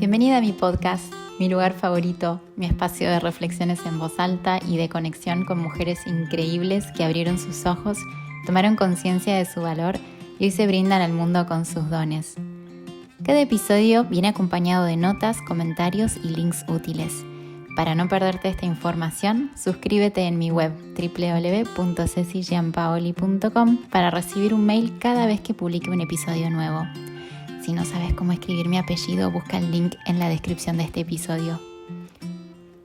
Bienvenida a mi podcast, mi lugar favorito, mi espacio de reflexiones en voz alta y de conexión con mujeres increíbles que abrieron sus ojos, tomaron conciencia de su valor y hoy se brindan al mundo con sus dones. Cada episodio viene acompañado de notas, comentarios y links útiles. Para no perderte esta información, suscríbete en mi web www.cecigianpaoli.com para recibir un mail cada vez que publique un episodio nuevo. Si no sabes cómo escribir mi apellido, busca el link en la descripción de este episodio.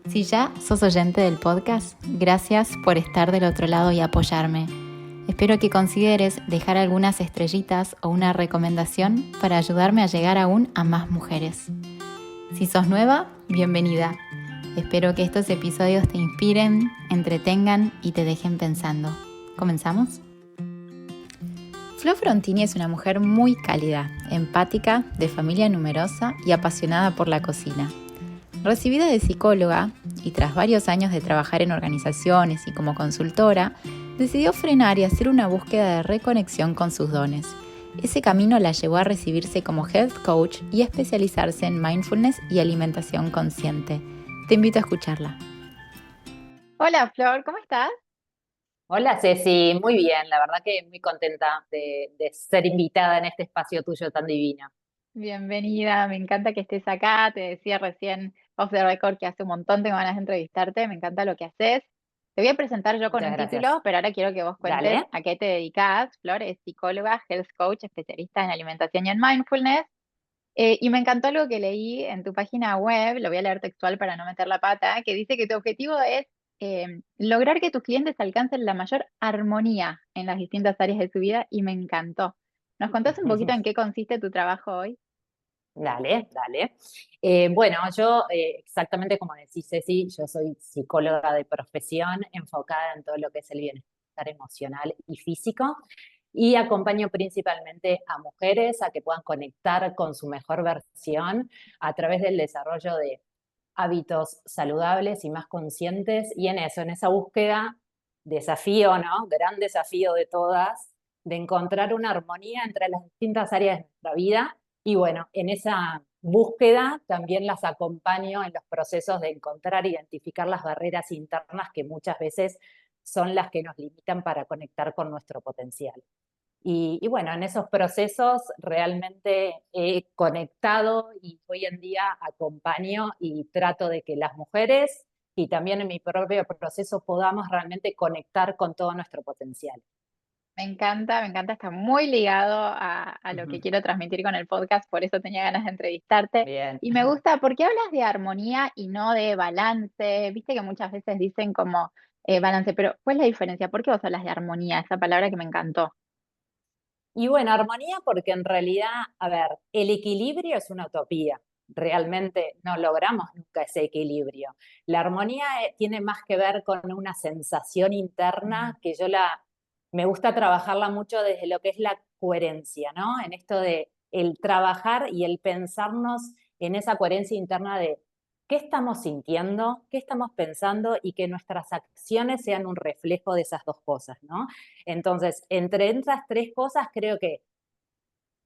Si ya sos oyente del podcast, gracias por estar del otro lado y apoyarme. Espero que consideres dejar algunas estrellitas o una recomendación para ayudarme a llegar aún a más mujeres. Si sos nueva, bienvenida. Espero que estos episodios te inspiren, entretengan y te dejen pensando. ¿Comenzamos? Flo Frontini es una mujer muy cálida, empática, de familia numerosa y apasionada por la cocina. Recibida de psicóloga y tras varios años de trabajar en organizaciones y como consultora, decidió frenar y hacer una búsqueda de reconexión con sus dones. Ese camino la llevó a recibirse como health coach y a especializarse en mindfulness y alimentación consciente. Te invito a escucharla. Hola Flor, ¿cómo estás? Hola Ceci, muy bien, la verdad que muy contenta de ser invitada en este espacio tuyo tan divino. Bienvenida, me encanta que estés acá. Te decía recién off the record que hace un montón tengo ganas de entrevistarte, me encanta lo que haces. Te voy a presentar yo con Muchas un gracias. título, pero ahora quiero que vos cuentes Dale, a qué te dedicas. Flor es psicóloga, health coach, especialista en alimentación y en mindfulness. Y me encantó algo que leí en tu página web, lo voy a leer textual para no meter la pata, que dice que tu objetivo es lograr que tus clientes alcancen la mayor armonía en las distintas áreas de su vida y me encantó. ¿Nos contás un poquito en qué consiste tu trabajo hoy? dale. Bueno, yo exactamente como decís Ceci, yo soy psicóloga de profesión enfocada en todo lo que es el bienestar emocional y físico y acompaño principalmente a mujeres a que puedan conectar con su mejor versión a través del desarrollo de hábitos saludables y más conscientes y en eso, en esa búsqueda, desafío, ¿no? Gran desafío de todas, de encontrar una armonía entre las distintas áreas de nuestra vida y bueno, en esa búsqueda también las acompaño en los procesos de encontrar, identificar las barreras internas que muchas veces son las que nos limitan para conectar con nuestro potencial. Y bueno, en esos procesos realmente he conectado y hoy en día acompaño y trato de que las mujeres y también en mi propio proceso podamos realmente conectar con todo nuestro potencial. Me encanta, está muy ligado a lo que Ujú. quiero transmitir con el podcast, por eso tenía ganas de entrevistarte. Bien. Y me gusta, ¿por qué hablas de armonía y no de balance? Viste que muchas veces dicen como balance, pero ¿cuál es la diferencia? ¿Por qué vos hablas de armonía? Esa palabra que me encantó. Y bueno, armonía porque en realidad, a ver, el equilibrio es una utopía. Realmente no logramos nunca ese equilibrio. La armonía tiene más que ver con una sensación interna que me gusta trabajarla mucho desde lo que es la coherencia, ¿no? En esto de el trabajar y el pensarnos en esa coherencia interna de qué estamos sintiendo, qué estamos pensando y que nuestras acciones sean un reflejo de esas dos cosas, ¿no? Entonces, entre esas tres cosas, creo que,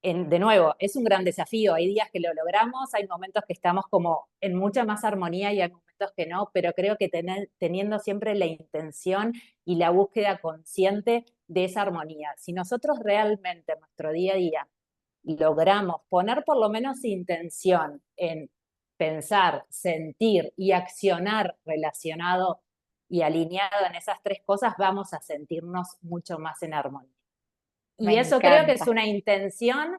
de nuevo, es un gran desafío. Hay días que lo logramos, hay momentos que estamos como en mucha más armonía y hay momentos que no, pero creo que teniendo siempre la intención y la búsqueda consciente de esa armonía. Si nosotros realmente en nuestro día a día logramos poner por lo menos intención en pensar, sentir y accionar relacionado y alineado en esas tres cosas, vamos a sentirnos mucho más en armonía. Me Y eso creo que es encanta. una intención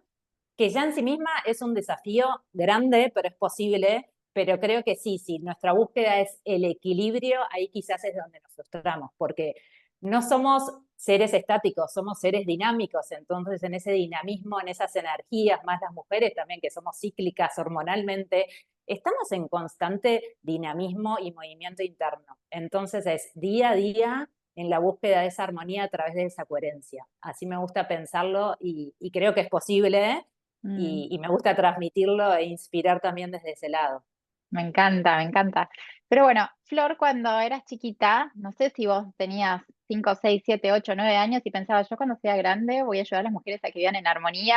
que ya en sí misma es un desafío grande, pero es posible. Pero creo que sí, sí, nuestra búsqueda es el equilibrio, ahí quizás es donde nos frustramos, porque no somos seres estáticos, somos seres dinámicos, entonces en ese dinamismo, en esas energías, más las mujeres también que somos cíclicas hormonalmente, estamos en constante dinamismo y movimiento interno. Entonces es día a día en la búsqueda de esa armonía a través de esa coherencia. Así me gusta pensarlo y creo que es posible, ¿eh? Mm, Y me gusta transmitirlo e inspirar también desde ese lado. me encanta, me encanta. Pero bueno, Flor, cuando eras chiquita, no sé si vos tenías 5, 6, 7, 8, 9 años y pensabas, yo cuando sea grande voy a ayudar a las mujeres a que vivan en armonía.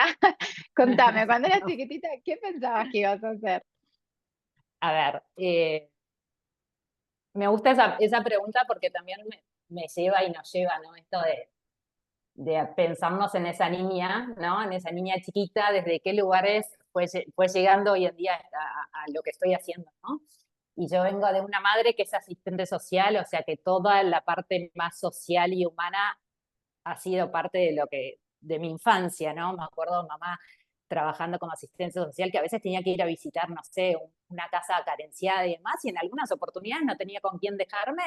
Contame, cuando eras chiquitita, ¿qué pensabas que ibas a hacer? A ver, me gusta esa pregunta porque también me lleva y nos lleva, ¿no? Esto de pensarnos en esa niña, ¿no? En esa niña chiquita, desde qué lugares fue llegando hoy en día a lo que estoy haciendo, ¿no? Y yo vengo de una madre que es asistente social, o sea que toda la parte más social y humana ha sido parte de mi infancia, ¿no? Me acuerdo mamá trabajando como asistente social, que a veces tenía que ir a visitar, no sé, una casa carenciada y demás, y en algunas oportunidades no tenía con quién dejarme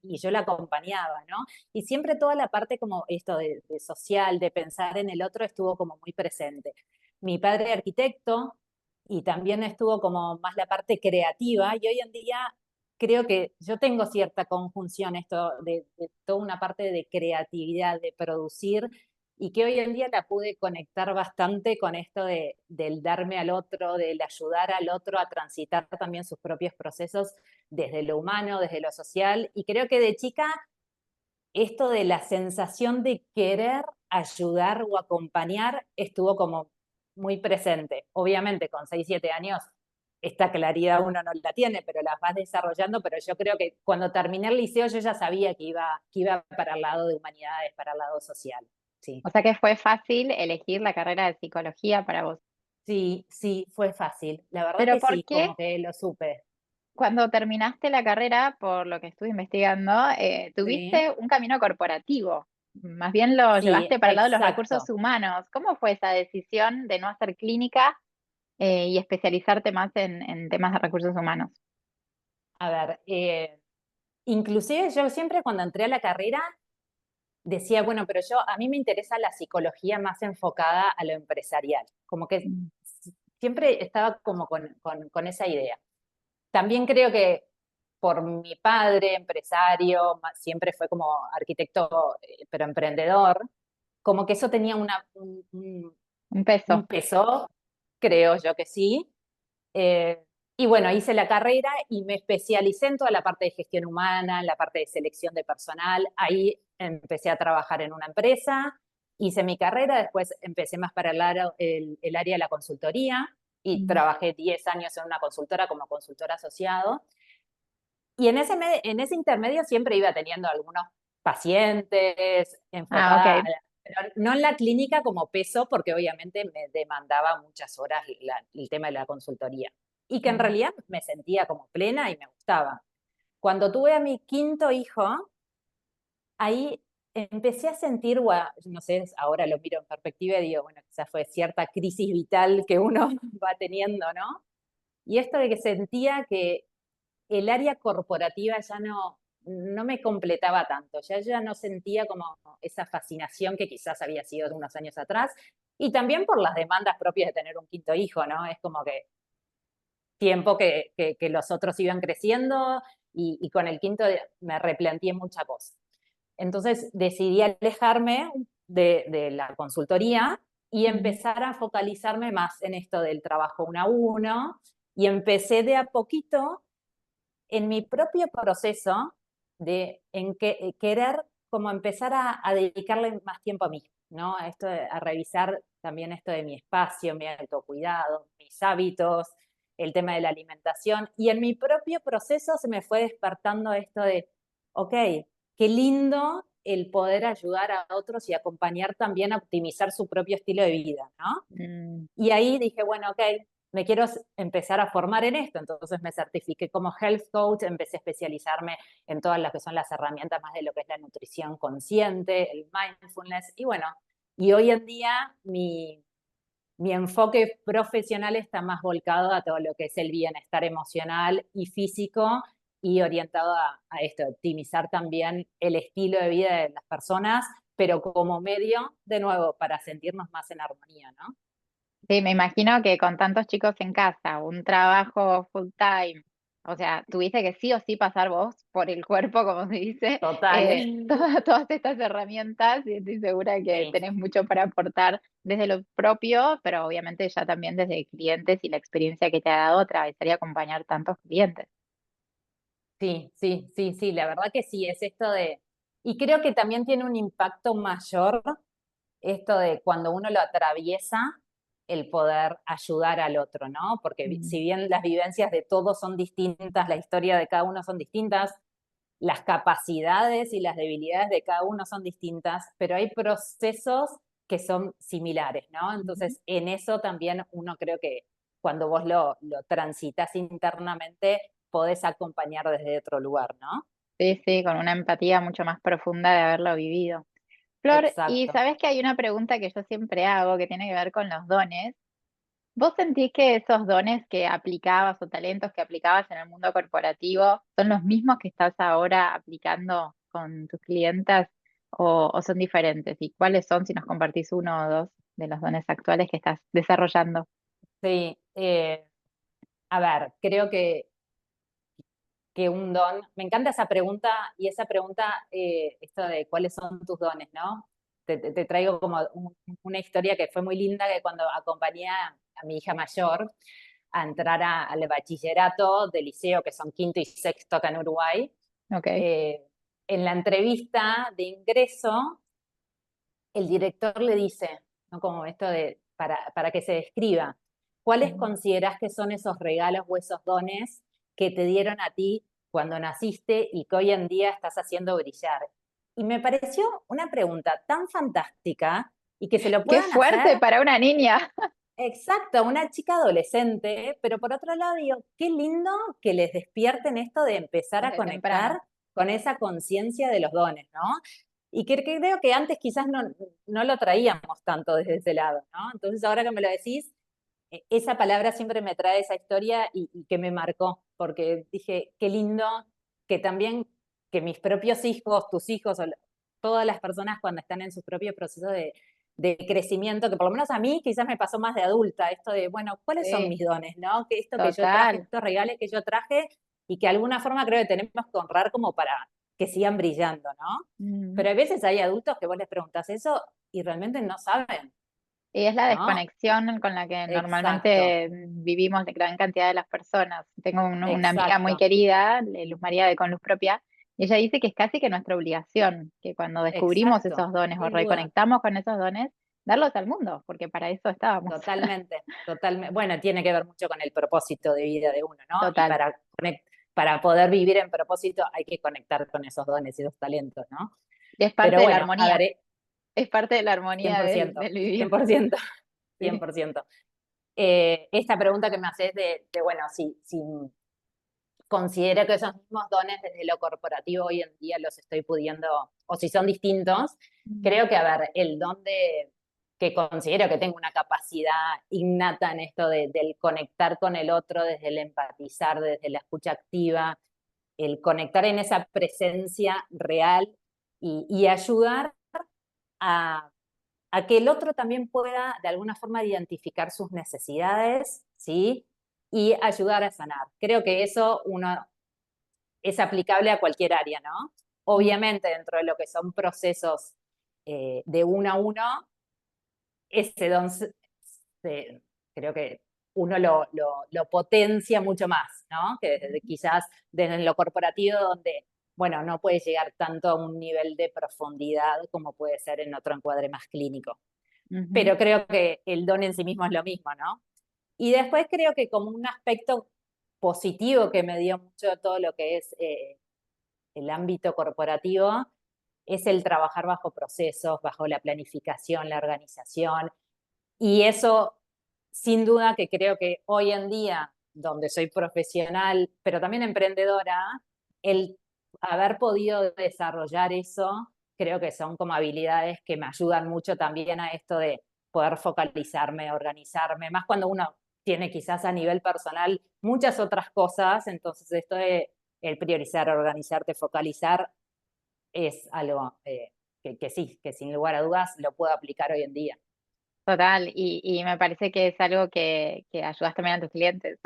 y yo la acompañaba, ¿no? Y siempre toda la parte como esto de social, de pensar en el otro, estuvo como muy presente. Mi padre arquitecto y también estuvo como más la parte creativa, y hoy en día creo que yo tengo cierta conjunción esto de toda una parte de creatividad, de producir, y que hoy en día la pude conectar bastante con esto del darme al otro, del ayudar al otro a transitar también sus propios procesos desde lo humano, desde lo social, y creo que de chica esto de la sensación de querer ayudar o acompañar estuvo como muy presente. Obviamente con 6 7 años esta claridad uno no la tiene, pero las vas desarrollando, pero yo creo que cuando terminé el liceo yo ya sabía que iba para el lado de humanidades, para el lado social. Sí, O sea que fue fácil elegir la carrera de psicología para vos. sí, sí, fue fácil. La verdad Pero que ¿por sí, qué como que lo supe. cuando terminaste la carrera, por lo que estuve investigando, Sí, tuviste un camino corporativo? Más bien lo sí, llevaste para el lado de los recursos exacto. humanos. ¿Cómo fue esa decisión de no hacer clínica y especializarte más en temas de recursos humanos? A ver, inclusive yo siempre cuando entré a la carrera decía, bueno, pero a mí me interesa la psicología más enfocada a lo empresarial, como que Mm. siempre estaba como con esa idea. También creo que por mi padre, empresario, siempre fue como arquitecto, pero emprendedor, como que eso tenía Un peso. un peso, creo yo que sí. Eh, y bueno, hice la carrera y me especialicé en toda la parte de gestión humana, en la parte de selección de personal. Ahí empecé a trabajar en una empresa, hice mi carrera, después empecé más para el área de la consultoría y Mm. trabajé 10 años en una consultora como consultor asociado. Y en ese intermedio siempre iba teniendo algunos pacientes Ah, enfocada, ok. pero no en la clínica como peso, porque obviamente me demandaba muchas horas el tema de la consultoría. Y que en Mm. realidad me sentía como plena y me gustaba. Cuando tuve a mi quinto hijo, ahí empecé a sentir, no sé, ahora lo miro en perspectiva y digo, bueno, quizás fue cierta crisis vital que uno va teniendo, ¿no? Y esto de que sentía que el área corporativa ya no me completaba tanto, ya no sentía como esa fascinación que quizás había sido de unos años atrás, y también por las demandas propias de tener un quinto hijo, ¿no? Es como que tiempo que los otros iban creciendo y con el quinto me replanteé muchas cosas. Entonces decidí alejarme de la consultoría y Mm. empezar a focalizarme más en esto del trabajo uno a uno, y empecé de a poquito en mi propio proceso querer como empezar a dedicarle más tiempo a mí, ¿no? A revisar también esto de mi espacio, mi autocuidado, mis hábitos, el tema de la alimentación. Y en mi propio proceso se me fue despertando esto de, ok, qué lindo el poder ayudar a otros y acompañar también a optimizar su propio estilo de vida, ¿no? Mm. Y ahí dije, bueno, ok, me quiero empezar a formar en esto. Entonces me certifiqué como health coach, empecé a especializarme en todas las que son las herramientas más de lo que es la nutrición consciente, el mindfulness. Y bueno, y hoy en día mi enfoque profesional está más volcado a todo lo que es el bienestar emocional y físico, y orientado a esto, optimizar también el estilo de vida de las personas, pero como medio, de nuevo, para sentirnos más en armonía, ¿no? Sí, me imagino que con tantos chicos en casa, un trabajo full time, o sea, tuviste que sí o sí pasar vos por el cuerpo, como se dice, Total. todas estas herramientas y estoy segura que Sí, tenés mucho para aportar desde lo propio, pero obviamente ya también desde clientes y la experiencia que te ha dado atravesar y acompañar tantos clientes. sí, sí, sí, sí, la verdad que sí, es esto de, y creo que también tiene un impacto mayor esto de cuando uno lo atraviesa, el poder ayudar al otro, ¿no? Porque Mm. si bien las vivencias de todos son distintas, la historia de cada uno son distintas, las capacidades y las debilidades de cada uno son distintas, pero hay procesos que son similares, ¿no? Ujú. Entonces, en eso también uno creo que cuando vos lo transitas internamente, podés acompañar desde otro lugar, ¿no? Sí, sí, con una empatía mucho más profunda de haberlo vivido. Flor, y Exacto. sabes que hay una pregunta que yo siempre hago que tiene que ver con los dones. ¿Vos sentís que esos dones que aplicabas o talentos que aplicabas en el mundo corporativo son los mismos que estás ahora aplicando con tus clientas o son diferentes? ¿Y cuáles son, si nos compartís uno o dos de los dones actuales que estás desarrollando? Sí, a ver, creo que un don, me encanta esa pregunta y esa pregunta, esto de cuáles son tus dones, ¿no? Te traigo como una historia que fue muy linda, que cuando acompañé a mi hija mayor a entrar al bachillerato del liceo, que son quinto y sexto acá en Uruguay, Ok. eh, en la entrevista de ingreso, el director le dice, ¿no? Como esto de, para que se describa, ¿cuáles Ujú. considerás que son esos regalos o esos dones que te dieron a ti cuando naciste y que hoy en día estás haciendo brillar? Y me pareció una pregunta tan fantástica y que se lo Qué puedan hacer fuerte para una niña. exacto a una chica adolescente, pero por otro lado digo, qué lindo que les despierten esto de empezar a Desde temprano. conectar con esa conciencia de los dones, ¿no? Y que creo que antes quizás no lo traíamos tanto desde ese lado, ¿no? Entonces ahora que me lo decís, esa palabra siempre me trae esa historia y que me marcó, porque dije, qué lindo que también que mis propios hijos, tus hijos, o todas las personas cuando están en sus propios procesos de crecimiento, que por lo menos a mí quizás me pasó más de adulta, esto de, bueno, ¿cuáles son Sí, mis dones, no? Que esto que yo traje, total. estos regales que yo traje y que de alguna forma creo que tenemos que honrar como para que sigan brillando, ¿no? Ujú. Pero a veces hay adultos que vos les preguntás eso y realmente no saben, Y es la ¿no? desconexión con la que Exacto, normalmente vivimos la gran cantidad de las personas. Tengo una amiga muy exacto, querida, Luz María de Con Luz Propia, y ella dice que es casi que nuestra obligación, que cuando descubrimos exacto, esos dones o sin duda. reconectamos con esos dones, darlos al mundo, porque para eso estábamos. Totalmente, totalmente. Bueno, tiene que ver mucho con el propósito de vida de uno, ¿no? Y Total. para poder vivir en propósito hay que conectar con esos dones y esos talentos, ¿no? Y es parte Pero de la bueno, a ver, armonía, es parte de la cien armonía por del ciento, cien vivir. por ciento, cien Sí. por ciento. Esta pregunta que me haces bueno, si considero que esos mismos dones desde lo corporativo hoy en día los estoy pudiendo, o si son distintos, Mm. creo que, a ver, el don que considero que tengo una capacidad innata en esto del conectar con el otro, desde el empatizar, desde la escucha activa, el conectar en esa presencia real y ayudar a, a que el otro también pueda de alguna forma identificar sus necesidades, ¿sí? Y ayudar a sanar. Creo que eso uno es aplicable a cualquier área, ¿no? Mm. Obviamente dentro de lo que son procesos de uno a uno, ese don creo que uno lo potencia mucho más, ¿no? Que quizás desde lo corporativo donde, bueno, no puede llegar tanto a un nivel de profundidad como puede ser en otro encuadre más clínico. Ujú. Pero creo que el don en sí mismo es lo mismo, ¿no? Y después creo que como un aspecto positivo que me dio mucho todo lo que es el ámbito corporativo es el trabajar bajo procesos, bajo la planificación, la organización. Y eso, sin duda, que creo que hoy en día, donde soy profesional, pero también emprendedora, el haber podido desarrollar eso, creo que son como habilidades que me ayudan mucho también a esto de poder focalizarme, organizarme, más cuando uno tiene quizás a nivel personal muchas otras cosas, entonces esto de el priorizar, organizarte, focalizar, es algo que sí, que sin lugar a dudas lo puedo aplicar hoy en día. Total, y me parece que es algo que ayudas también a tus clientes,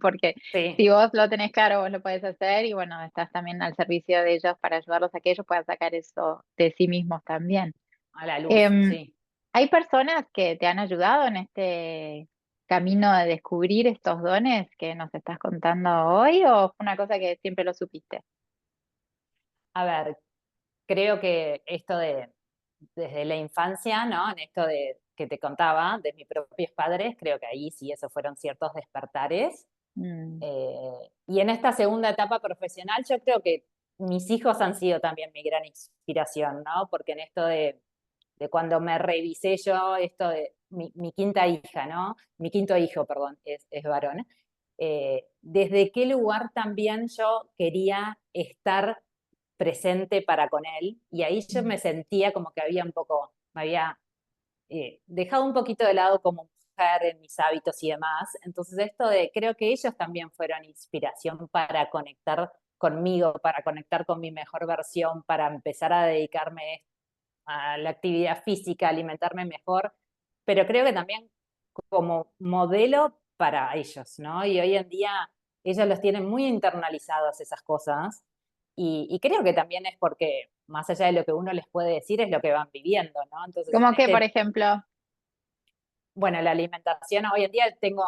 porque Sí, si vos lo tenés claro, vos lo podés hacer y bueno, estás también al servicio de ellos para ayudarlos a que ellos puedan sacar eso de sí mismos también. a la luz, Em, sí. ¿Hay personas que te han ayudado en este camino de descubrir estos dones que nos estás contando hoy o fue una cosa que siempre lo supiste? A ver, creo que esto desde la infancia, ¿no? En esto que te contaba de mis propios padres, creo que ahí sí, esos fueron ciertos despertares. Mm. Y en esta segunda etapa profesional, yo creo que mis hijos han sido también mi gran inspiración, ¿no? Porque en esto de cuando me revisé yo, esto de mi quinta hija, ¿no? Mi quinto hijo, perdón, es varón. Desde qué lugar también yo quería estar presente para con él, y ahí yo me sentía como que había un poco, me había dejado un poquito de lado como mujer en mis hábitos y demás. Entonces esto de, creo que ellos también fueron inspiración para conectar conmigo, para conectar con mi mejor versión, para empezar a dedicarme a la actividad física, alimentarme mejor, pero creo que también como modelo para ellos, ¿no? Y hoy en día ellos los tienen muy internalizados esas cosas, y creo que también es porque más allá de lo que uno les puede decir es lo que van viviendo, ¿no? Entonces, ¿Cómo que, por ejemplo? bueno, la alimentación hoy en día tengo,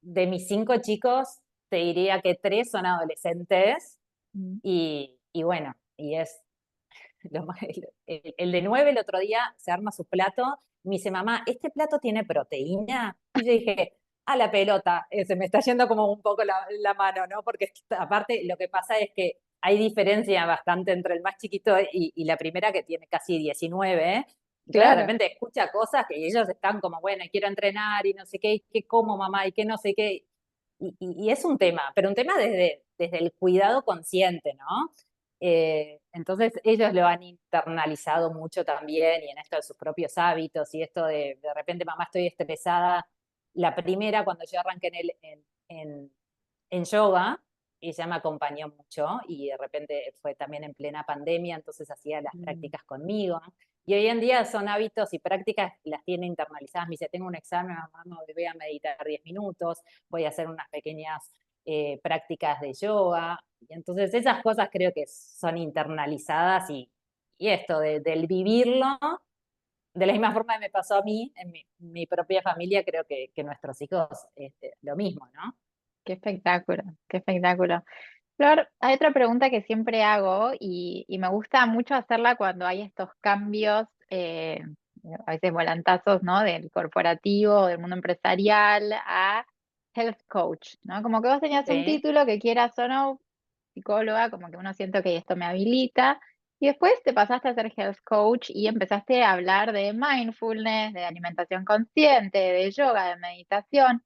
de mis 5 chicos, te diría que 3 son adolescentes, Mm. y bueno, y es el de 9 el otro día se arma su plato, y me dice, mamá, ¿este plato tiene proteína? Y yo dije, a la pelota, se me está yendo como un poco la mano, ¿no? Porque aparte lo que pasa es que hay diferencia bastante entre el más chiquito y la primera, que tiene casi 19, ¿eh? Entonces de Claro. repente escucha cosas que ellos están como, bueno, quiero entrenar y no sé qué, y qué como, mamá, y qué no sé qué. Y es un tema, pero un tema desde el cuidado consciente, ¿no? Entonces ellos lo han internalizado mucho también, y en esto de sus propios hábitos, y esto de repente, mamá, estoy estresada. La primera, cuando yo arranqué en yoga, ella me acompañó mucho, y de repente fue también en plena pandemia, entonces hacía las Mm. prácticas conmigo. Y hoy en día son hábitos y prácticas, las tiene internalizadas. Me dice, tengo un examen, mamá, voy a meditar 10 minutos, voy a hacer unas pequeñas prácticas de yoga. Y entonces esas cosas creo que son internalizadas, y esto del vivirlo, de la misma forma que me pasó a mí, en mi propia familia, creo que nuestros hijos lo mismo, ¿no? Qué espectáculo, qué espectáculo. Flor, hay otra pregunta que siempre hago y me gusta mucho hacerla cuando hay estos cambios, a veces volantazos, ¿no? Del corporativo, del mundo empresarial a health coach, ¿no? Como que vos tenías un Sí, título que quieras o no, psicóloga, como que uno siente que esto me habilita, y después te pasaste a ser health coach y empezaste a hablar de mindfulness, de alimentación consciente, de yoga, de meditación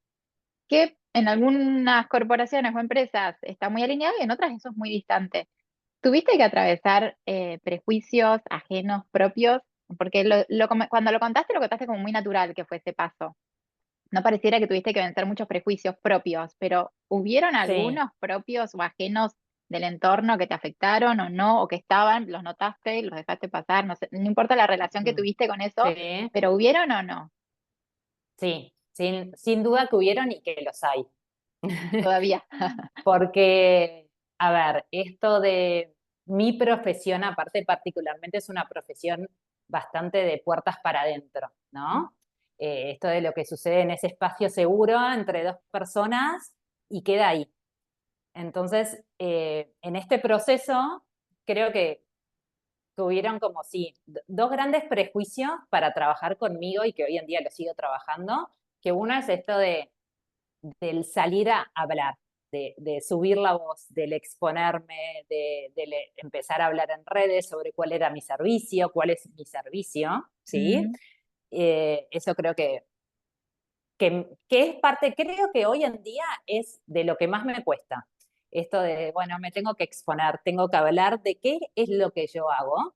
que en algunas corporaciones o empresas está muy alineado y en otras eso es muy distante. ¿Tuviste que atravesar prejuicios ajenos propios? Porque cuando lo contaste como muy natural que fue ese paso. No pareciera que tuviste que vencer muchos prejuicios propios, pero ¿hubieron sí, algunos propios o ajenos del entorno que te afectaron o no, o que estaban, los notaste, los dejaste pasar? No sé, no importa la relación que mm, tuviste con eso, sí, pero ¿hubieron o no? sí, sin duda que hubieron y que los hay. Todavía. Porque, a ver, esto de mi profesión, aparte particularmente, es una profesión bastante de puertas para adentro, ¿no? Esto de lo que sucede en ese espacio seguro entre dos personas y queda ahí. Entonces, en este proceso, creo que tuvieron como sí, dos grandes prejuicios para trabajar conmigo, y que hoy en día lo sigo trabajando, que uno es esto del salir a hablar, de subir la voz, del exponerme, de empezar a hablar en redes sobre cuál era mi servicio, cuál es mi servicio, ¿sí? Mm. Eso creo que es parte, creo que hoy en día es de lo que más me cuesta. Esto de, bueno, me tengo que exponer, tengo que hablar de qué es lo que yo hago.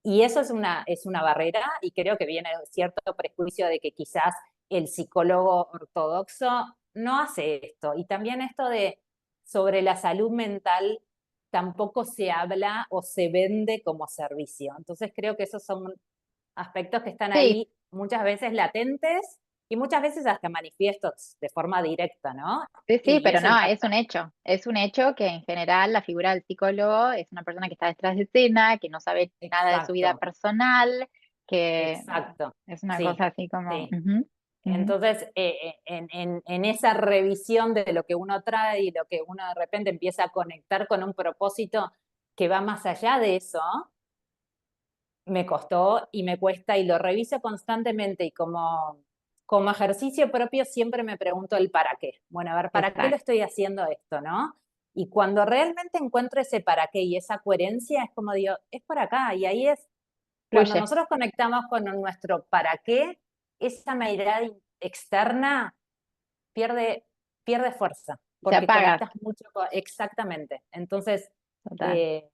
Y eso es una barrera, y creo que viene cierto prejuicio de que quizás el psicólogo ortodoxo no hace esto. Y también esto de sobre la salud mental tampoco se habla o se vende como servicio. Entonces creo que esos son aspectos que están Sí, ahí muchas veces latentes, y muchas veces hasta manifiestos de forma directa, ¿no? sí, sí, Y pero eso no, impacta. es un hecho que en general la figura del psicólogo es una persona que está detrás de escena, que no sabe nada de su vida Exacto, personal, que exacto. es una cosa Sí, así como... sí. ujú, ujú. Entonces, en esa revisión de lo que uno trae y lo que uno de repente empieza a conectar con un propósito que va más allá de eso, me costó y me cuesta, y lo reviso constantemente, y como como ejercicio propio siempre me pregunto el para qué. Bueno, a ver, ¿para qué lo Exacto. estoy haciendo esto, no? Y cuando realmente encuentro ese para qué y esa coherencia, es como digo, es por acá. Y ahí es cuando Fluye, nosotros conectamos con nuestro para qué, esa mirada externa pierde, pierde fuerza, se porque apaga conectas mucho con, exactamente. Entonces, total. eh,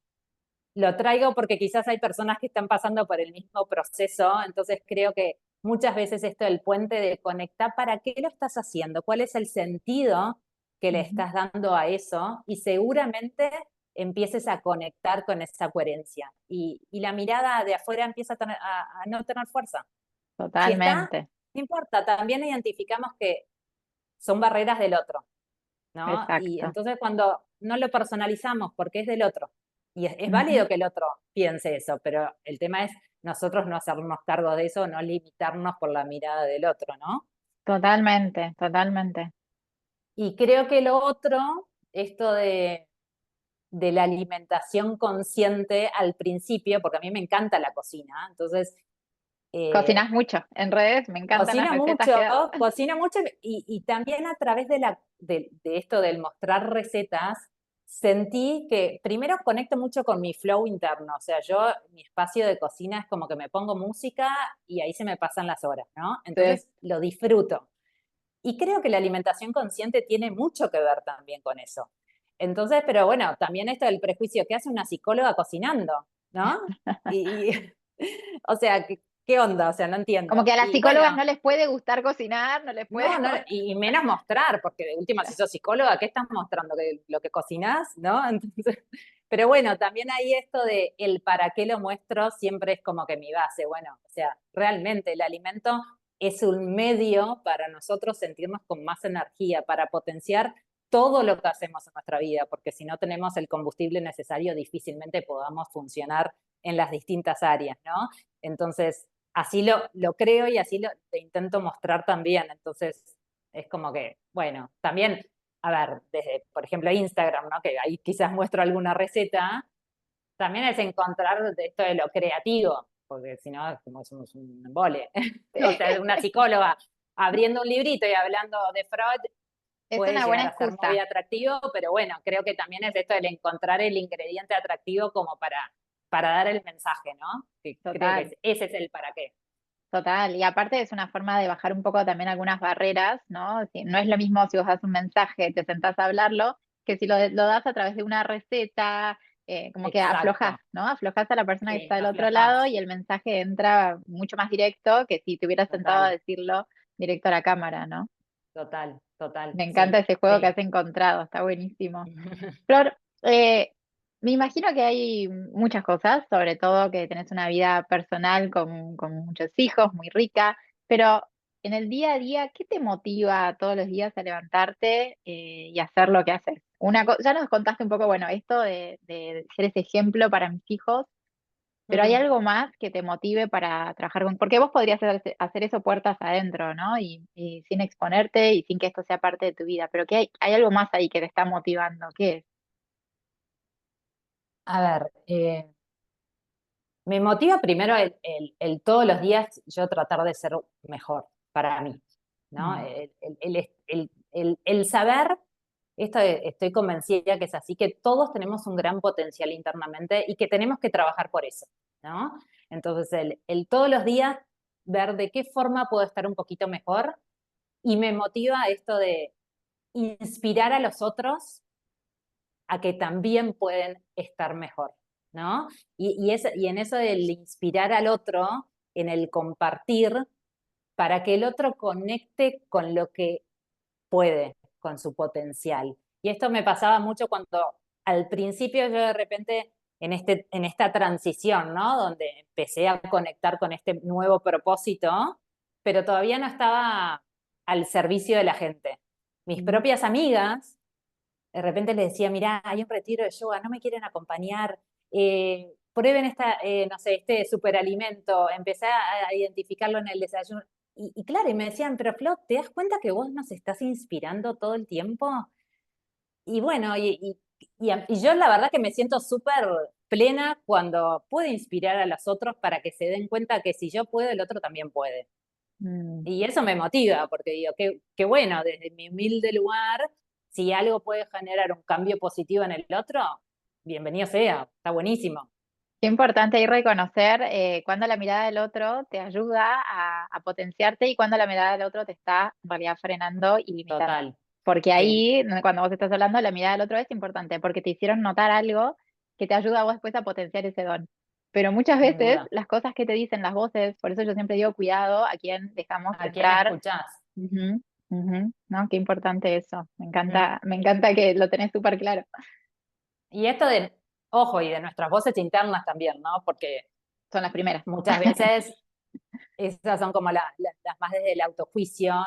lo traigo porque quizás hay personas que están pasando por el mismo proceso, entonces creo que muchas veces esto del puente de conectar, ¿para qué lo estás haciendo? ¿Cuál es el sentido que le Ujú. estás dando a eso? Y seguramente empieces a conectar con esa coherencia y la mirada de afuera empieza a no tener fuerza. Si está, Totalmente, no importa, también identificamos que son barreras del otro, ¿no? Y exacto. entonces cuando no lo personalizamos porque es del otro, y es Ujú. válido que el otro piense eso, pero el tema es nosotros no hacernos cargo de eso, no limitarnos por la mirada del otro, ¿no? Totalmente, totalmente. Y creo que lo otro, esto de la alimentación consciente al principio, porque a mí me encanta la cocina, entonces eh, Cocinas mucho en redes, me encantan las recetas que das. Cocina mucho y también a través de esto del mostrar recetas, sentí que primero conecto mucho con mi flow interno, o sea, yo, mi espacio de cocina es como que me pongo música y ahí se me pasan las horas, ¿no? Sí. Entonces lo disfruto. Y creo que la alimentación consciente tiene mucho que ver también con eso. Entonces, pero bueno, también esto del prejuicio que hace una psicóloga cocinando, ¿no? O sea, ¿qué onda? O sea, no Como entiendo. que a las Y bueno, psicólogas no les puede gustar cocinar, no les puede. no, no, y menos mostrar, porque de última, si sos psicóloga, ¿qué estás mostrando? ¿Que lo que cocinás? ¿No? Entonces, pero bueno, también hay esto de el para qué lo muestro, siempre es como que mi base. Bueno, o sea, realmente el alimento es un medio para nosotros sentirnos con más energía, para potenciar todo lo que hacemos en nuestra vida, porque si no tenemos el combustible necesario, difícilmente podamos funcionar en las distintas áreas, ¿no? Entonces, así lo creo y así lo intento mostrar también. Entonces, es como que, bueno, también, a ver, desde, por ejemplo, Instagram, ¿no? Que ahí quizás muestro alguna receta, también es encontrar de esto de lo creativo, porque si no, es como somos un embole. O sea, una psicóloga abriendo un librito y hablando de Freud Es puede una buena llegar a ser muy excusa, atractivo, pero bueno, creo que también es esto del encontrar el ingrediente atractivo como para dar el mensaje, ¿no? Que creo que total, ese es el para qué. total. Y aparte es una forma de bajar un poco también algunas barreras, ¿no? No es lo mismo si vos das un mensaje, te sentás a hablarlo, que si lo das a través de una receta, como que aflojás, Exacto, ¿no? Aflojás a la persona que sí, está del otro lado aflojás, y el mensaje entra mucho más directo que si te hubieras sentado a total, decirlo directo a la cámara, ¿no? total, total, Me encanta sí, ese juego que sí. has encontrado, está buenísimo. Flor, eh, me imagino que hay muchas cosas, sobre todo que tenés una vida personal con muchos hijos, muy rica, pero en el día a día, ¿qué te motiva todos los días a levantarte y hacer lo que haces? Ya nos contaste un poco, bueno, esto de ser ese ejemplo para mis hijos, pero ¿hay Mm. algo más que te motive para trabajar con? Porque vos podrías hacer eso puertas adentro, ¿no? Y sin exponerte y sin que esto sea parte de tu vida, pero hay algo más ahí que te está motivando, ¿qué es? A ver, me motiva primero el todos los días yo tratar de ser mejor para mí, ¿no? Mm. El saber, estoy convencida que es así, que todos tenemos un gran potencial internamente y que tenemos que trabajar por eso, ¿no? Entonces, el todos los días ver de qué forma puedo estar un poquito mejor y me motiva esto de inspirar a los otros a que también pueden estar mejor, ¿no? Y en eso del inspirar al otro, en el compartir, para que el otro conecte con lo que puede, con su potencial. Y esto me pasaba mucho cuando al principio yo de repente en esta transición, ¿no? Donde empecé a conectar con este nuevo propósito, pero todavía no estaba al servicio de la gente. Mis Mm. propias amigas de repente les decía, mirá, hay un retiro de yoga, no me quieren acompañar, prueben no sé, este superalimento, empecé a identificarlo en el desayuno. Y claro, y me decían, pero Flo, ¿te das cuenta que vos nos estás inspirando todo el tiempo? Y bueno, y yo la verdad que me siento súper plena cuando puedo inspirar a los otros para que se den cuenta que si yo puedo, el otro también puede. Mm. Y eso me motiva, porque digo, qué bueno, desde mi humilde lugar, si algo puede generar un cambio positivo en el otro, bienvenido sea, está buenísimo. Qué importante ir reconocer cuando la mirada del otro te ayuda a potenciarte y cuando la mirada del otro te está en realidad frenando y limitando. Total, Porque sí, ahí, cuando vos estás hablando, la mirada del otro es importante porque te hicieron notar algo que te ayuda a vos después a potenciar ese don. Pero muchas sin veces duda. las cosas que te dicen las voces, por eso yo siempre digo cuidado a quien dejamos ¿A quién entrar. escuchás? Ujú, ujú, ¿no? Qué importante eso. Mm. Me encanta que lo tenés súper claro. Y esto de, ojo, y de nuestras voces internas también, ¿no? Porque Son las primeras. muchas veces esas son como las más desde el autojuicio, no,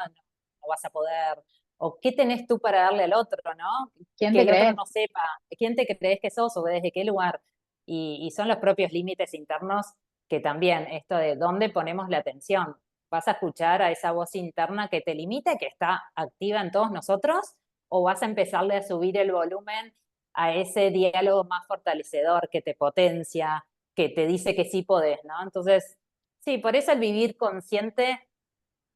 no vas a poder, o qué tenés tú para darle al otro, ¿no? ¿Quién Que te el otro crees? no sepa, quién te crees que sos o desde qué lugar. Y son los propios límites internos que también, esto de dónde ponemos la atención. ¿Vas a escuchar a esa voz interna que te limita, que está activa en todos nosotros? ¿O vas a empezarle a subir el volumen a ese diálogo más fortalecedor que te potencia, que te dice que sí podés, ¿no? Entonces, sí, por eso el vivir consciente,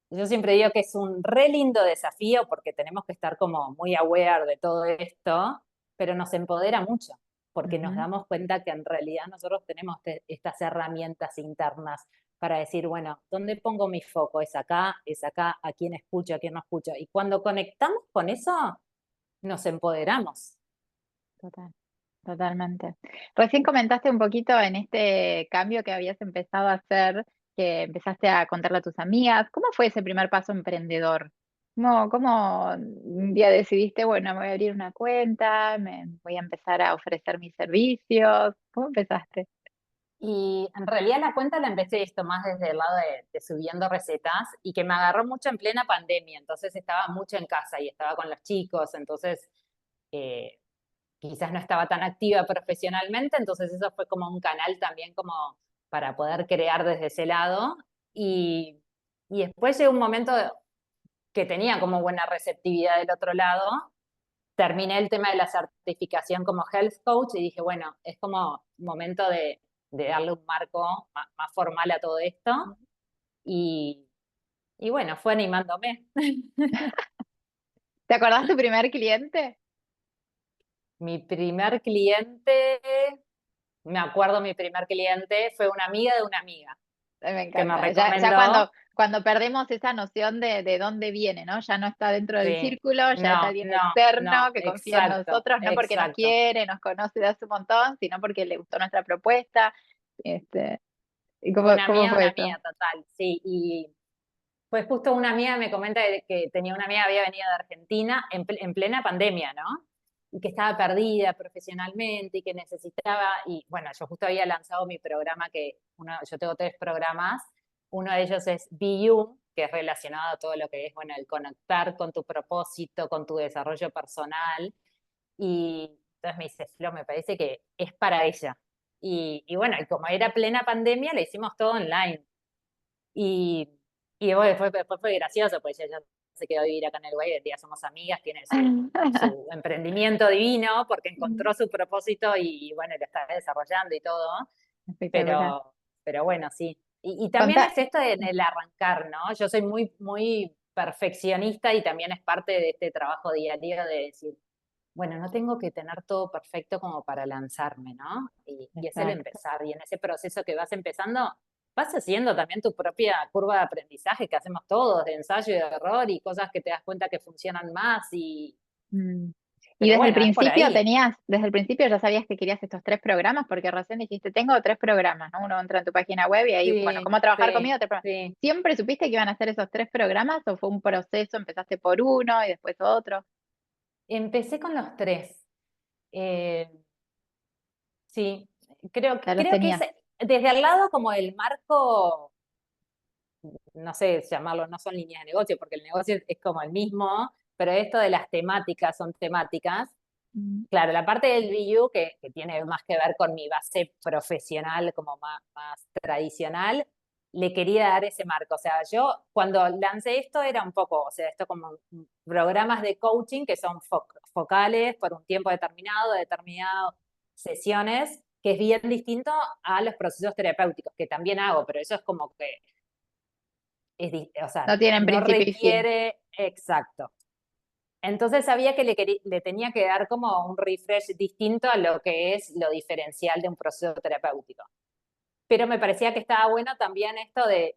yo siempre digo que es un re lindo desafío porque tenemos que estar como muy aware de todo esto, pero nos empodera mucho porque nos Ujú. damos cuenta que en realidad nosotros tenemos estas herramientas internas para decir, bueno, ¿dónde pongo mi foco? Es acá, a quién escucho, a quién no escucho. Y cuando conectamos con eso, nos empoderamos. Total, totalmente. Recién comentaste un poquito en este cambio que habías empezado a hacer, que empezaste a contarle a tus amigas. ¿Cómo fue ese primer paso emprendedor? ¿Cómo un día decidiste, bueno, me voy a abrir una cuenta, me voy a empezar a ofrecer mis servicios? ¿Cómo empezaste? Y en realidad la cuenta la empecé esto más desde el lado de subiendo recetas y que me agarró mucho en plena pandemia, entonces estaba mucho en casa y estaba con los chicos, entonces eh, quizás no estaba tan activa profesionalmente, entonces eso fue como un canal también como para poder crear desde ese lado y después llegó un momento que tenía como buena receptividad del otro lado, terminé el tema de la certificación como health coach y dije, bueno, es como momento de darle un marco más formal a todo esto. Y, y bueno, fue animándome. ¿Te acordás tu primer cliente? Mi primer cliente, me acuerdo, mi primer cliente fue una amiga de una amiga Me que me encanta. Ya recomendó. cuando perdemos esa noción de dónde viene, ¿no? Ya no está dentro del Sí, círculo, ya es no, alguien no, externo no, que confía en exacto, nosotros, no porque nos exacto. quiere, nos conoce de hace un montón, sino porque le gustó nuestra propuesta. Este, ¿Y Fue cómo fue una eso? amiga total, sí. Y pues justo una amiga me comenta que tenía una amiga que había venido de Argentina en plena pandemia, ¿no? Y que estaba perdida profesionalmente y que necesitaba, y bueno, yo justo había lanzado mi programa yo tengo 3 programas, uno de ellos es Be You, que es relacionado a todo lo que es, bueno, el conectar con tu propósito, con tu desarrollo personal, y entonces me dice, Flo, me parece que es para ella. Y bueno, y como era plena pandemia, le hicimos todo online. Y, y bueno, después fue gracioso, pues ella se quedó a vivir acá en el Uruguay, hoy en día somos amigas, tiene su emprendimiento divino porque encontró su propósito y bueno, lo está desarrollando y todo, Espectacular. pero bueno, sí. Y también Contá. es esto en el arrancar, ¿no? Yo soy muy perfeccionista y también es parte de este trabajo diario de decir, bueno, no tengo que tener todo perfecto como para lanzarme, ¿no? Y es el Exacto. empezar. Y en ese proceso que vas empezando, vas haciendo también tu propia curva de aprendizaje que hacemos todos, de ensayo y de error y cosas que te das cuenta que funcionan más. Mm. Y Pero bueno, es por ahí. desde el principio ya sabías que querías estos 3 programas, porque recién dijiste, tengo 3 programas, ¿no? Uno entra en tu página web y ahí, bueno, Sí, ¿cómo trabajar sí, conmigo? 3 programas. sí. ¿Siempre supiste que iban a ser esos 3 programas o fue un proceso? ¿Empezaste por uno y después otro? Empecé con los 3. Eh, sí, Ya los creo que es tenías. desde al lado como el marco, no sé llamarlo, no son líneas de negocio, porque el negocio es como el mismo, pero esto de las temáticas son temáticas. Mm. Claro, la parte del BU que tiene más que ver con mi base profesional, como más tradicional, le quería dar ese marco. O sea, yo cuando lancé esto era un poco, o sea, esto como programas de coaching que son focales por un tiempo determinado, determinadas sesiones, que es bien distinto a los procesos terapéuticos, que también hago, pero eso es como que o sea, No tienen no principio y fin. requiere, exacto. Entonces sabía que le tenía que dar como un refresh distinto a lo que es lo diferencial de un proceso terapéutico. Pero me parecía que estaba bueno también esto de,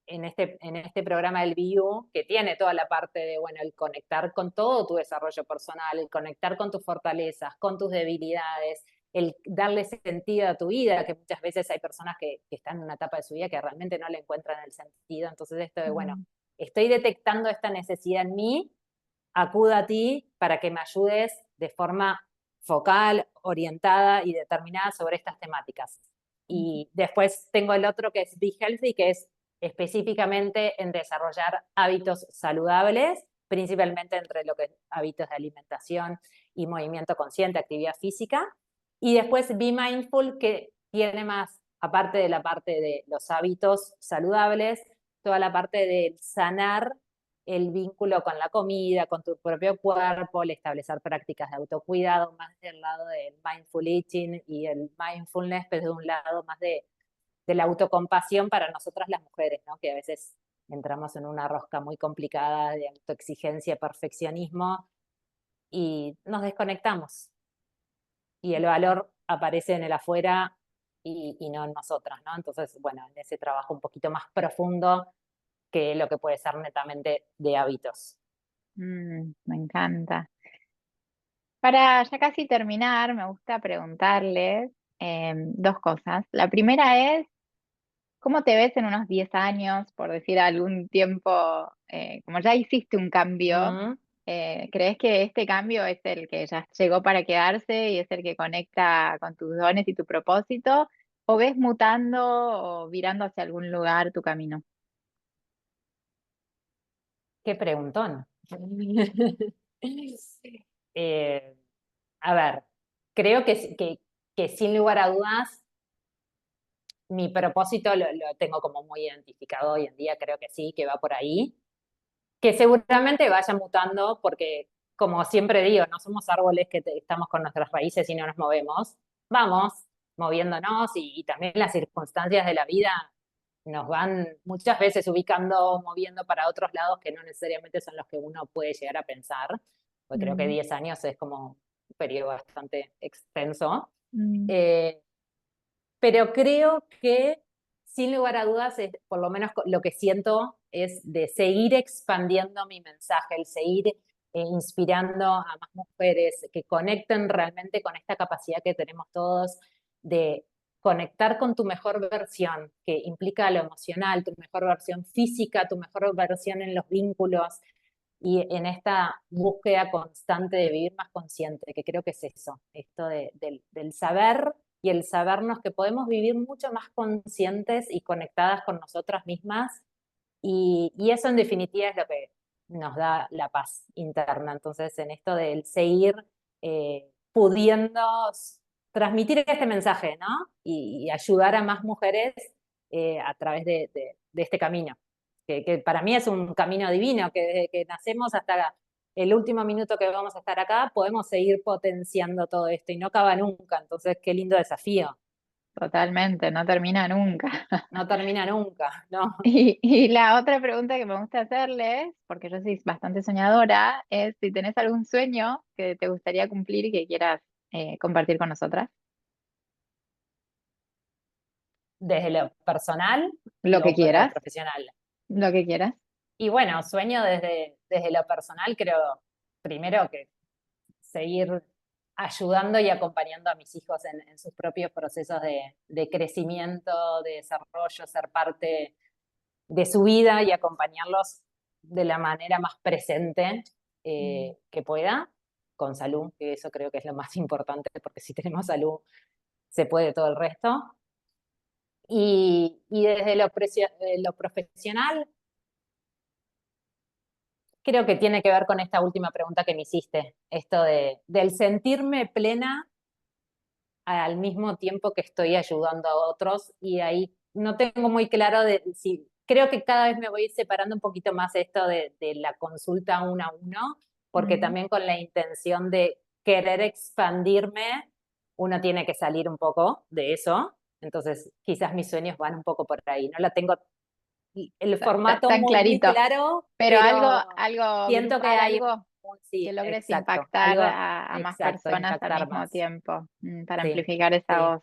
en este programa del BU, que tiene toda la parte de, bueno, el conectar con todo tu desarrollo personal, el conectar con tus fortalezas, con tus debilidades, el darle sentido a tu vida, que muchas veces hay personas que están en una etapa de su vida que realmente no le encuentran el sentido. Entonces esto de, bueno, estoy detectando esta necesidad en mí, acudo a ti para que me ayudes de forma focal, orientada y determinada sobre estas temáticas. Y después tengo el otro que es Be Healthy, que es específicamente en desarrollar hábitos saludables, principalmente entre lo que es hábitos de alimentación y movimiento consciente, actividad física. Y después Be Mindful, que tiene más, aparte de la parte de los hábitos saludables, toda la parte de sanar el vínculo con la comida, con tu propio cuerpo, el establecer prácticas de autocuidado, más del lado del mindful eating y el mindfulness, pero de un lado más de la autocompasión para nosotras las mujeres, ¿no? Que a veces entramos en una rosca muy complicada de autoexigencia, perfeccionismo y nos desconectamos. Y el valor aparece en el afuera y no en nosotras, ¿no? Entonces, bueno, en ese trabajo un poquito más profundo que lo que puede ser netamente de hábitos. Me encanta. Para ya casi terminar, me gusta preguntarles dos cosas. La primera es, ¿cómo te ves en unos 10 años, por decir algún tiempo, como ya hiciste un cambio? Mm. ¿Crees que este cambio es el que ya llegó para quedarse y es el que conecta con tus dones y tu propósito? ¿O ves mutando o virando hacia algún lugar tu camino? Qué preguntón. Eh, a ver, creo que sin lugar a dudas mi propósito lo tengo como muy identificado hoy en día, creo que sí, que va por ahí, que seguramente vaya mutando porque, como siempre digo, no somos árboles que estamos con nuestras raíces y no nos movemos, vamos moviéndonos y también las circunstancias de la vida nos van muchas veces ubicando, moviendo para otros lados que no necesariamente son los que uno puede llegar a pensar, porque creo que Mm, 10 años es como un periodo bastante extenso. mm, Eh, pero creo que, sin lugar a dudas, por lo menos lo que siento es de seguir expandiendo mi mensaje, el seguir inspirando a más mujeres que conecten realmente con esta capacidad que tenemos todos de conectar con tu mejor versión, que implica lo emocional, tu mejor versión física, tu mejor versión en los vínculos y en esta búsqueda constante de vivir más consciente, que creo que es eso, esto del saber y el sabernos que podemos vivir mucho más conscientes y conectadas con nosotras mismas y eso en definitiva es lo que nos da la paz interna. Entonces, en esto del seguir pudiendo transmitir este mensaje, ¿no? Y ayudar a más mujeres a través de este camino, que para mí es un camino divino, que desde que nacemos hasta el último minuto que vamos a estar acá, podemos seguir potenciando todo esto y no acaba nunca. Entonces, qué lindo desafío. totalmente, no termina nunca. No termina nunca, ¿no? Y la otra pregunta que me gusta hacerles, porque yo soy bastante soñadora, es si tenés algún sueño que te gustaría cumplir y que quieras compartir con nosotras, Desde lo personal lo que o quieras, profesional. lo que quieras. Y bueno, sueño desde lo personal, creo, primero que seguir ayudando y acompañando a mis hijos en sus propios procesos de crecimiento, de desarrollo, ser parte de su vida y acompañarlos de la manera más presente que pueda, con salud, que eso creo que es lo más importante, porque si tenemos salud se puede todo el resto. Y desde lo profesional, creo que tiene que ver con esta última pregunta que me hiciste, esto del sentirme plena al mismo tiempo que estoy ayudando a otros y ahí no tengo muy claro de si creo que cada vez me voy separando un poquito más esto de la consulta uno a uno, porque Mm, también con la intención de querer expandirme, uno tiene que salir un poco de eso. Entonces, quizás mis sueños van un poco por ahí. No la tengo el formato tan muy clarito. claro, Pero algo siento que grupal, hay algo sí, que logres exacto, impactar algo a más exacto, personas al impactar mismo más. tiempo, para Sí, amplificar esa sí, voz.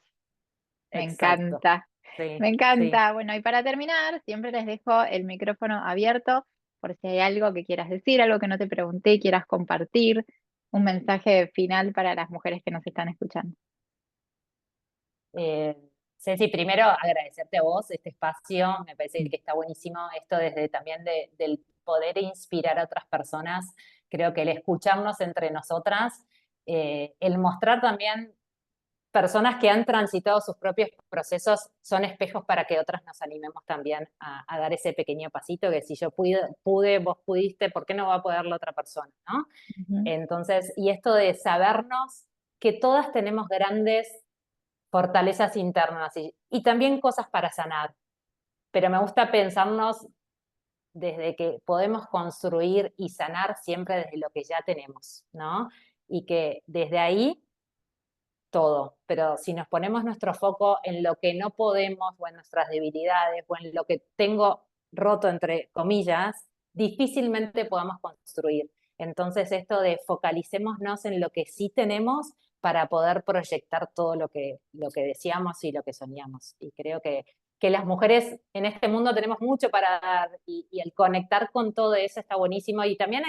Me exacto. encanta, Sí, me sí. encanta. Bueno, y para terminar, siempre les dejo el micrófono abierto por si hay algo que quieras decir, algo que no te pregunté, quieras compartir, un mensaje final para las mujeres que nos están escuchando. Eh, Ceci, primero agradecerte a vos este espacio, me parece que está buenísimo esto desde también del poder inspirar a otras personas, creo que el escucharnos entre nosotras, el mostrar también personas que han transitado sus propios procesos son espejos para que otras nos animemos también a dar ese pequeño pasito que si yo pude, vos pudiste, ¿por qué no va a poder la otra persona? ¿No? Ujú. Entonces, y esto de sabernos que todas tenemos grandes fortalezas internas y también cosas para sanar, pero me gusta pensarnos desde que podemos construir y sanar siempre desde lo que ya tenemos, ¿no? Y que desde ahí todo, pero si nos ponemos nuestro foco en lo que no podemos o en nuestras debilidades o en lo que tengo roto entre comillas, difícilmente podamos construir. Entonces esto de focalicémonos en lo que sí tenemos para poder proyectar todo lo que deseamos y lo que soñamos. Y creo que las mujeres en este mundo tenemos mucho para dar y el conectar con todo eso está buenísimo y también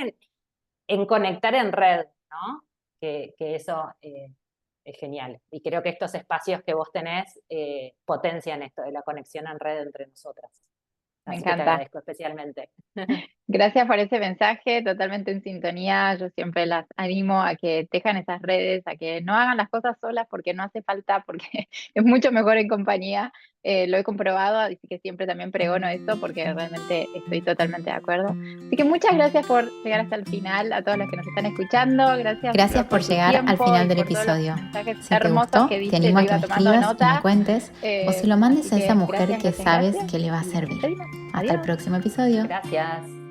en conectar en red, ¿no? Que eso es genial. Y creo que estos espacios que vos tenés potencian esto de la conexión en red entre nosotras. Me Así que te encanta. agradezco especialmente. Gracias por ese mensaje, totalmente en sintonía. Yo siempre las animo a que tejan esas redes, a que no hagan las cosas solas porque no hace falta, porque es mucho mejor en compañía. Lo he comprobado, así que siempre también pregono esto porque realmente estoy totalmente de acuerdo. Así que muchas gracias por llegar hasta el final, a todos los que nos están escuchando. Gracias, Gracias Flor, por por tu llegar al tiempo final y del por todos los episodio. mensajes Si te hermosos gustó, que te diste. animo Yo a que iba me tomando escribas y me nota. cuentes o se lo mandes Así a esa que mujer gracias, que gracias, sabes gracias. que le va a Y nos servir. despedimos. Hasta el Adiós. próximo episodio. Gracias.